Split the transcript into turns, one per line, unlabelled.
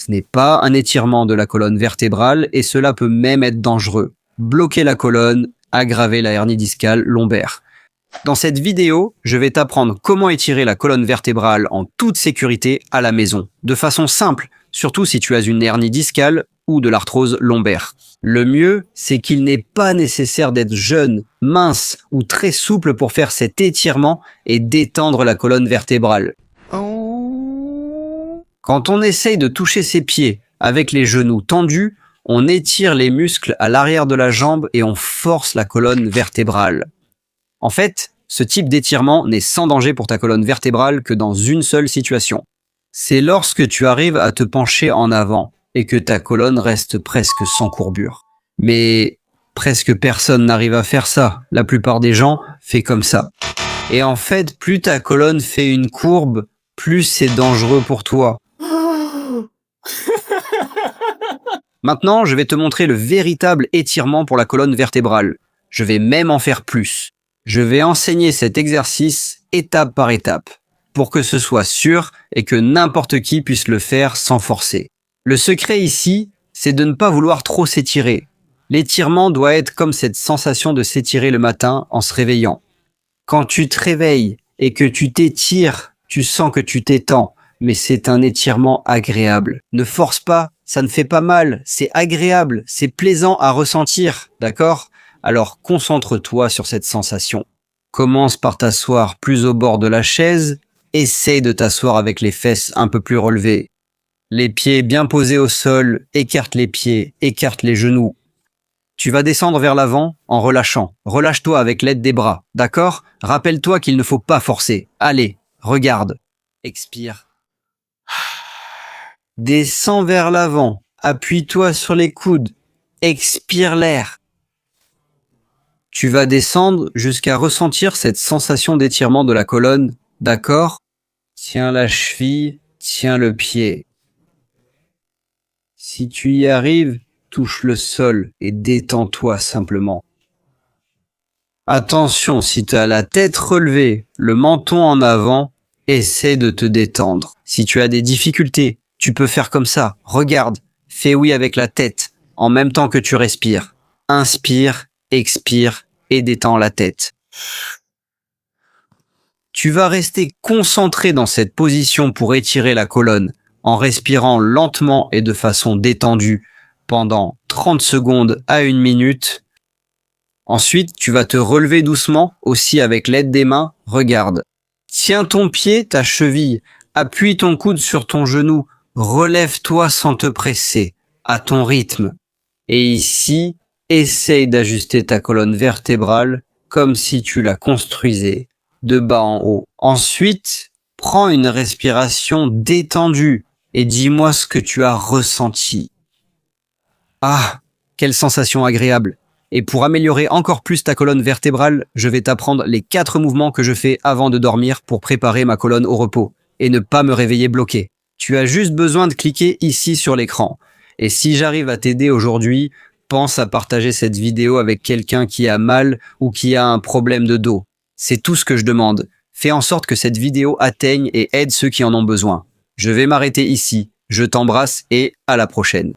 Ce n'est pas un étirement de la colonne vertébrale et cela peut même être dangereux. Bloquer la colonne, aggraver la hernie discale lombaire. Dans cette vidéo, je vais t'apprendre comment étirer la colonne vertébrale en toute sécurité à la maison, de façon simple, surtout si tu as une hernie discale ou de l'arthrose lombaire. Le mieux, c'est qu'il n'est pas nécessaire d'être jeune, mince ou très souple pour faire cet étirement et détendre la colonne vertébrale. Quand on essaye de toucher ses pieds avec les genoux tendus, on étire les muscles à l'arrière de la jambe et on force la colonne vertébrale. En fait, ce type d'étirement n'est sans danger pour ta colonne vertébrale que dans une seule situation. C'est lorsque tu arrives à te pencher en avant et que ta colonne reste presque sans courbure. Mais presque personne n'arrive à faire ça. La plupart des gens font comme ça. Et en fait, plus ta colonne fait une courbe, plus c'est dangereux pour toi. Maintenant, je vais te montrer le véritable étirement pour la colonne vertébrale. Je vais même en faire plus. Je vais enseigner cet exercice étape par étape, pour que ce soit sûr et que n'importe qui puisse le faire sans forcer. Le secret ici, c'est de ne pas vouloir trop s'étirer. L'étirement doit être comme cette sensation de s'étirer le matin en se réveillant. Quand tu te réveilles et que tu t'étires, tu sens que tu t'étends, mais c'est un étirement agréable. Ne force pas, ça ne fait pas mal, c'est agréable, c'est plaisant à ressentir, d'accord ? Alors concentre-toi sur cette sensation. Commence par t'asseoir plus au bord de la chaise. Essaye de t'asseoir avec les fesses un peu plus relevées. Les pieds bien posés au sol. Écarte les pieds, écarte les genoux. Tu vas descendre vers l'avant en relâchant. Relâche-toi avec l'aide des bras, d'accord ? Rappelle-toi qu'il ne faut pas forcer. Allez, regarde. Expire. Descends vers l'avant. Appuie-toi sur les coudes. Expire l'air. Tu vas descendre jusqu'à ressentir cette sensation d'étirement de la colonne, d'accord ? Tiens la cheville, tiens le pied. Si tu y arrives, touche le sol et détends-toi simplement. Attention, si tu as la tête relevée, le menton en avant, essaie de te détendre. Si tu as des difficultés, tu peux faire comme ça. Regarde, fais oui avec la tête, en même temps que tu respires. Inspire, expire et détends la tête. Tu vas rester concentré dans cette position pour étirer la colonne en respirant lentement et de façon détendue pendant 30 secondes à 1 minute. Ensuite, tu vas te relever doucement, aussi avec l'aide des mains. Regarde. Tiens ton pied, ta cheville. Appuie ton coude sur ton genou. Relève-toi sans te presser, à ton rythme. Et ici, essaye d'ajuster ta colonne vertébrale comme si tu la construisais de bas en haut. Ensuite, prends une respiration détendue et dis-moi ce que tu as ressenti. Ah, quelle sensation agréable! Et pour améliorer encore plus ta colonne vertébrale, je vais t'apprendre les 4 mouvements que je fais avant de dormir pour préparer ma colonne au repos et ne pas me réveiller bloqué. Tu as juste besoin de cliquer ici sur l'écran. Et si j'arrive à t'aider aujourd'hui, pense à partager cette vidéo avec quelqu'un qui a mal ou qui a un problème de dos. C'est tout ce que je demande. Fais en sorte que cette vidéo atteigne et aide ceux qui en ont besoin. Je vais m'arrêter ici. Je t'embrasse et à la prochaine.